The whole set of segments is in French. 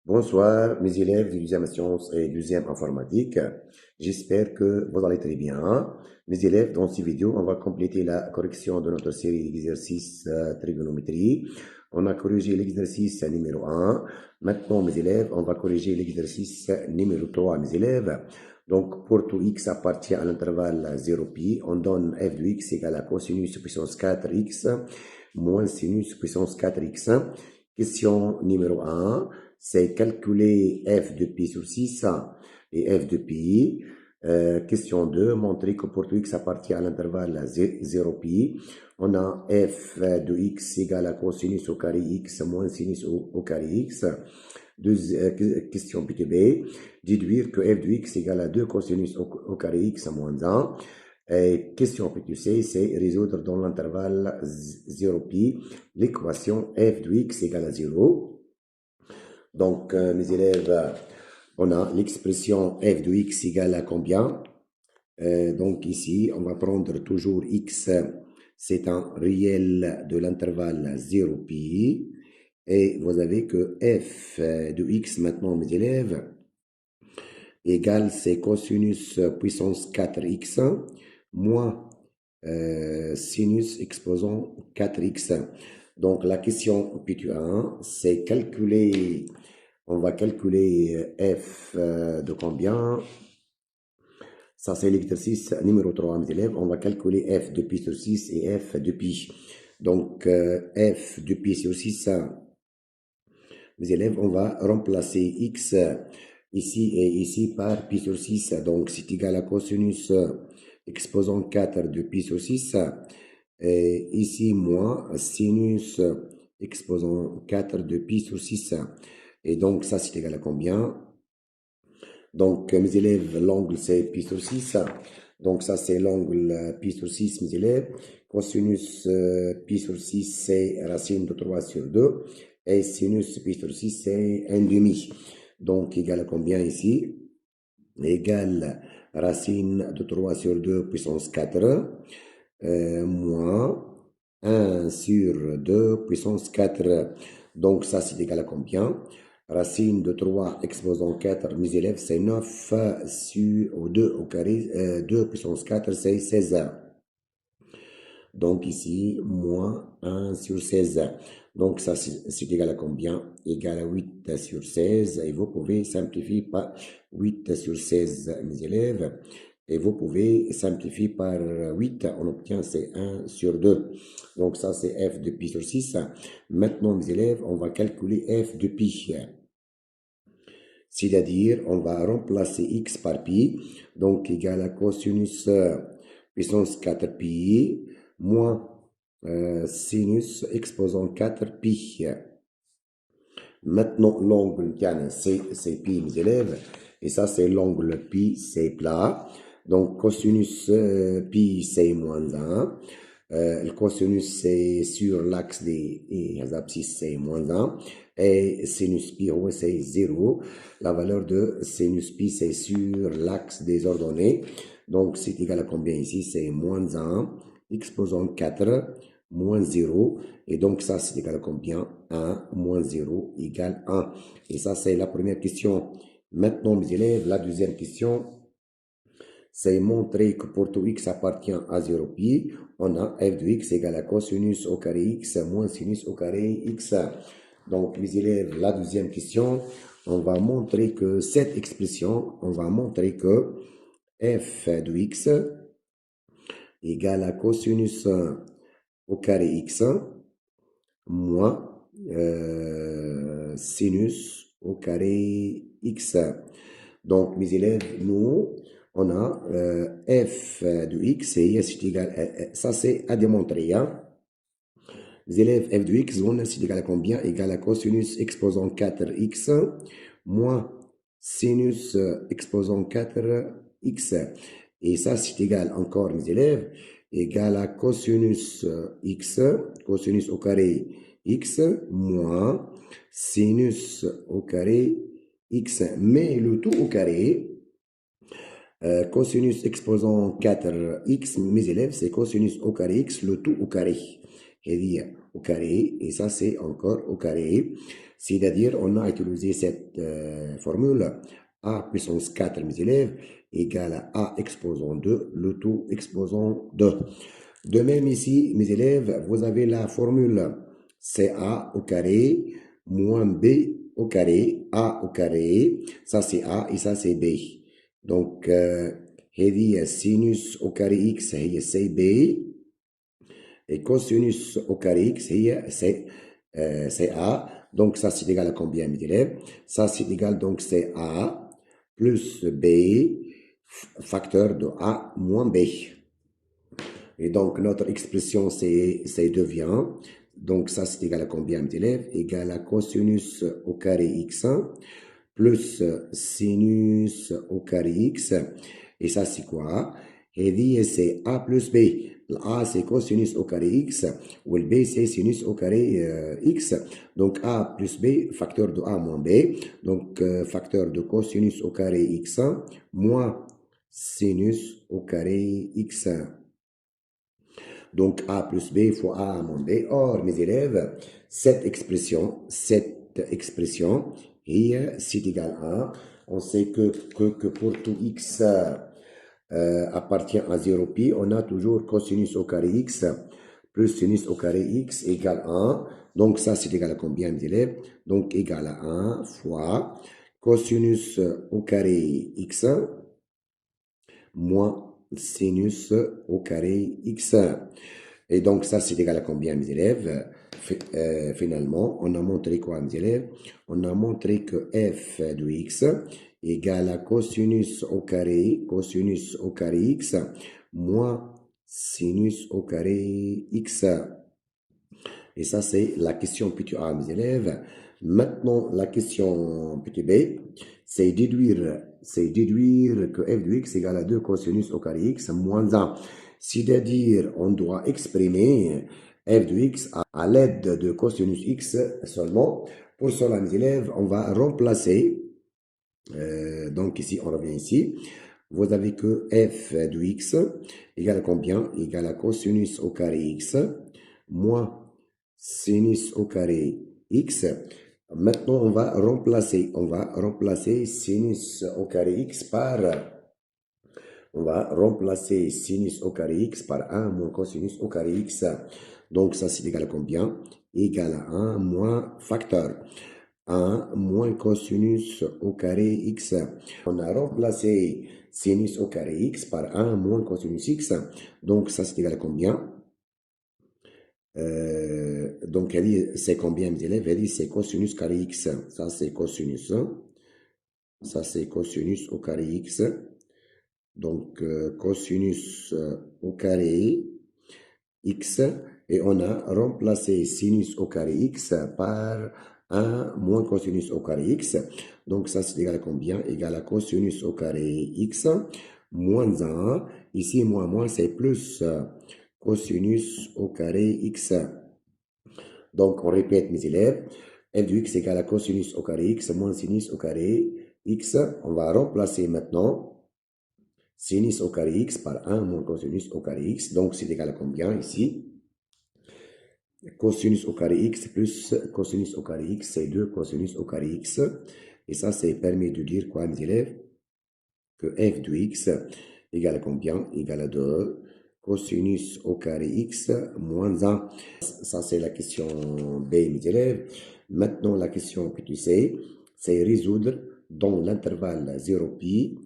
Bonsoir, mes élèves du deuxième sciences et deuxième informatique. J'espère que vous allez très bien. Mes élèves, dans cette vidéo, on va compléter la correction de notre série d'exercices trigonométrie. On a corrigé l'exercice numéro 1. Maintenant, mes élèves, on va corriger l'exercice numéro 3, mes élèves. Donc, pour tout x appartient à l'intervalle 0π, on donne f de x égale à cosinus puissance 4x moins sinus puissance 4x. Question numéro 1, c'est calculer f de pi sur 6 et f de pi. Question 2, montrer que pour tout x appartient à l'intervalle 0π. On a f de x égale à cosinus au carré x moins sinus au carré x. Question PTB, déduire que f de x égale à 2 cosinus au carré x moins 1. Et question PQC, c'est résoudre dans l'intervalle 0π l'équation f de x égale à 0. Donc, mes élèves, on a l'expression f de x égale à combien? Donc ici, on va prendre toujours x, c'est un réel de l'intervalle 0π. Et vous avez que f de x maintenant, mes élèves, égale c'est cosinus puissance 4x moins sinus exposant 4x. Donc la question P1, c'est calculer, on va calculer f de combien? Ça c'est l'exercice numéro 3, mes élèves. On va calculer f de pi sur 6 et f de pi. Donc f de pi sur 6, mes élèves, on va remplacer x ici et ici par pi sur 6. Donc, c'est égal à cosinus exposant 4 de pi sur 6. Et ici, moins sinus exposant 4 de pi sur 6. Et donc, ça, c'est égal à combien? Donc, mes élèves, l'angle, c'est pi sur 6. Donc, ça, c'est l'angle pi sur 6, mes élèves. Cosinus pi sur 6, c'est racine de 3 sur 2. Et sinus pi sur 6, c'est 1 demi. Donc, égal à combien ici? Égal racine de 3 sur 2 puissance 4, moins 1 sur 2 puissance 4. Donc, ça, c'est égal à combien? Racine de 3 exposant 4, mes élèves, c'est 9 sur 2 au carré, 2 puissance 4, c'est 16. Donc ici, moins 1 sur 16. Donc ça, c'est égal à combien? Égal à 8 sur 16. Et vous pouvez simplifier par 8 sur 16, mes élèves. Et vous pouvez simplifier par 8. On obtient c'est 1 sur 2. Donc ça, c'est f de pi sur 6. Maintenant, mes élèves, on va calculer f de pi. C'est-à-dire, on va remplacer x par pi. Donc, égal à cosinus puissance 4 pi moins sinus exposant 4 pi. Maintenant, l'angle, c'est pi, mes élèves. Et ça, c'est l'angle pi, c'est plat. Donc, cosinus pi, c'est moins 1. Le cosinus, c'est sur l'axe des abscisses, c'est moins 1. Et sinus pi, c'est 0. La valeur de sinus pi, c'est sur l'axe des ordonnées. Donc, c'est égal à combien ici? C'est moins 1, exposant 4, moins 0. Et donc, ça, c'est égal à combien? 1 moins 0 égale 1. Et ça, c'est la première question. Maintenant, mes élèves, la deuxième question, c'est montrer que pour tout x appartient à 0π, on a f de x égale à cosinus au carré x moins sinus au carré x. Donc, mes élèves, la deuxième question, on va montrer que cette expression, on va montrer que f de x égale à cosinus au carré x moins sinus au carré x. Donc, mes élèves, nous, on a f de x et c'est égal, ça c'est à démontrer. Hein? Les élèves, f de x, c'est égal à combien? Égal à cosinus exposant 4x moins sinus exposant 4x. Et ça, c'est égal encore, mes élèves, égal à cosinus x, cosinus au carré x, moins sinus au carré x. Mais le tout au carré, cosinus exposant 4x, mes élèves, c'est cosinus au carré x, le tout au carré. Et bien, au carré, et ça c'est encore au carré. C'est-à-dire, on a utilisé cette formule a puissance 4, mes élèves, égale à a exposant 2, le tout exposant 2. De même ici, mes élèves, vous avez la formule CA au carré moins B au carré, A au carré, ça c'est A et ça c'est B. Donc, هذه sinus au carré X هي CB et cosinus au carré X هي CA. Donc, ça c'est égal à combien, mes élèves? Ça c'est égal donc CA plus B facteur de A moins B. Et donc, notre expression, c'est devient, donc ça, c'est égal à combien, mes élèves? Égal à cosinus au carré x1 plus sinus au carré x. Et ça, c'est quoi? Et c'est a plus b. A, c'est cosinus au carré x, ou le b, c'est sinus au carré x. Donc, a plus b, facteur de a moins b. Donc, facteur de cosinus au carré x1 moins sinus au carré x1. Donc, A plus B fois A moins B. Or, mes élèves, cette expression, c'est égal à, on sait que pour tout x appartient à 0 pi, on a toujours cosinus au carré x plus sinus au carré x égale 1. Donc, ça, c'est égal à combien, mes élèves? Donc, égal à 1 fois cosinus au carré x moins sinus au carré x. Et donc, ça, c'est égal à combien, mes élèves? Finalement, on a montré quoi, mes élèves? On a montré que f de x égale à cosinus au carré x moins sinus au carré x. Et ça, c'est la question petit a, mes élèves. Maintenant, la question petit b, c'est déduire que f de x égale à 2 cosinus au carré x moins 1. C'est-à-dire, on doit exprimer f de x à l'aide de cosinus x seulement. Pour cela, mes élèves, on va remplacer, donc ici, on revient ici. Vous avez que f de x égale à combien? Égale à cosinus au carré x moins sinus au carré x. Maintenant, on va remplacer sinus au carré x par, on va remplacer sinus au carré x par 1 moins cosinus au carré x. Donc, ça, c'est égal à combien? Égal à 1 moins facteur. 1 moins cosinus au carré x. On a remplacé sinus au carré x par 1 moins cosinus x. Donc, ça, c'est égal à combien? Donc, c'est combien, mes élèves? Elle dit, c'est cosinus carré x. Ça, c'est cosinus. Ça, c'est cosinus au carré x. Donc, cosinus au carré x. Et on a remplacé sinus au carré x par 1 moins cosinus au carré x. Donc, ça, c'est égal à combien? Égal à cosinus au carré x moins 1. Ici, moins, c'est plus cosinus au carré x. Donc, on répète, mes élèves. f de x égale à cosinus au carré x moins sinus au carré x. On va remplacer maintenant sinus au carré x par 1 moins cosinus au carré x. Donc, c'est égal à combien ici? Cosinus au carré x plus cosinus au carré x, c'est 2 cosinus au carré x. Et ça, c'est permis de dire quoi, mes élèves? Que f de x égale à combien? Égale à 2 cosinus au carré x moins 1. Ça, c'est la question B, mes élèves. Maintenant, la question petit c, c'est résoudre dans l'intervalle 0 pi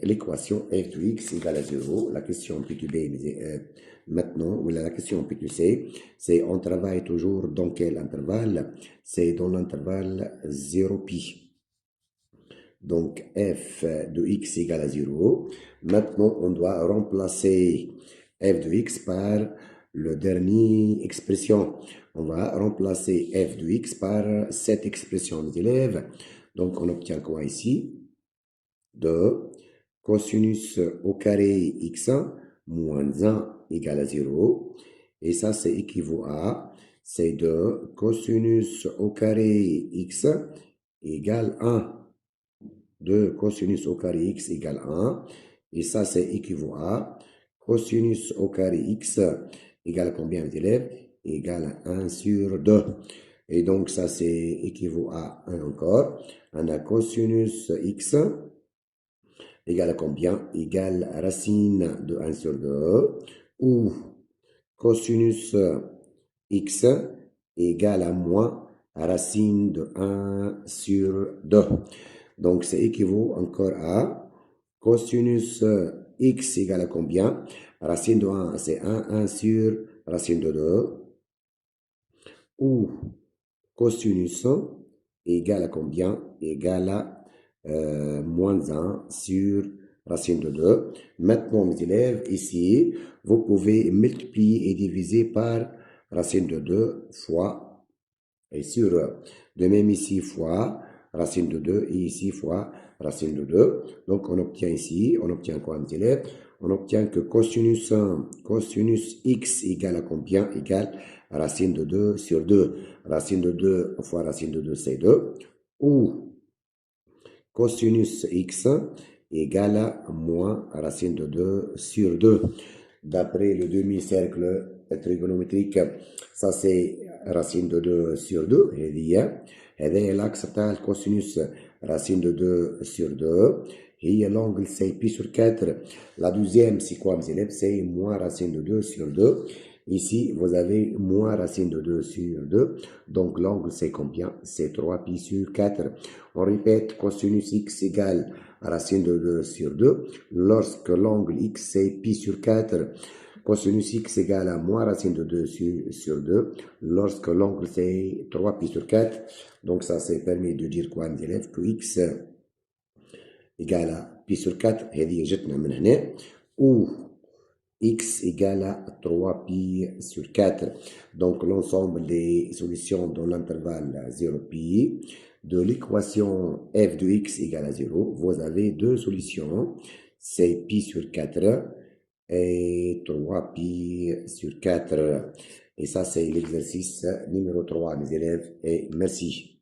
l'équation f de x égale à 0. La question petit b, maintenant, ou la question petit c, c'est on travaille toujours dans quel intervalle? C'est dans l'intervalle 0 pi. Donc, f de x égale à 0. Maintenant, on doit remplacer f de x par le dernier expression. On va remplacer f de x par cette expression, mes élèves. Donc, on obtient quoi ici? 2 cosinus au carré x1 moins 1 égale à 0. Et ça, c'est équivaut à, c'est 2 cosinus au carré x égale 1. 2 cosinus au carré x égale 1. Et ça, c'est équivaut à cosinus au carré x égale à combien, mes élèves? Égale à 1 sur 2. Et donc, ça, c'est équivaut à 1 encore. On a cosinus x égale à combien? Égale à racine de 1 sur 2. Ou cosinus x égale à moins racine de 1 sur 2. Donc, c'est équivaut encore à cosinus x égale à combien? Racine de 1, c'est 1 sur racine de 2. Ou cosinus égale à combien? Égale à moins 1 sur racine de 2. Maintenant, mes élèves, ici, vous pouvez multiplier et diviser par racine de 2 fois, et sur, de même ici, fois racine de 2, et ici, fois racine de 2. Donc, on obtient ici, on obtient quoi, mes élèves? On obtient que cosinus x égale à combien? Égale à racine de 2 sur 2. Racine de 2 fois racine de 2, c'est 2. Ou cosinus x égale à moins racine de 2 sur 2. D'après le demi-cercle trigonométrique, ça c'est racine de 2 sur 2. Et l'axe بتاع cosinus racine de 2 sur 2. Et l'angle c'est pi sur 4. La deuxième, c'est quoi, mes élèves? C'est moins racine de 2 sur 2. Ici, vous avez moins racine de 2 sur 2. Donc, l'angle, c'est combien? C'est 3 pi sur 4. On répète, cosinus x égale à racine de 2 sur 2. Lorsque l'angle x, c'est pi sur 4. Cosinus x égale à moins racine de 2 sur 2. Lorsque l'angle, c'est 3 pi sur 4. Donc, ça, c'est permis de dire quoi, mes élèves? Que x égale à pi sur 4. هذه جتنا من هنا. Ou x égale à 3 pi sur 4. Donc, l'ensemble des solutions dans l'intervalle 0 pi de l'équation f de x égale à 0, vous avez deux solutions. C'est pi sur 4 et 3 pi sur 4. Et ça, c'est l'exercice numéro 3, mes élèves. Et merci.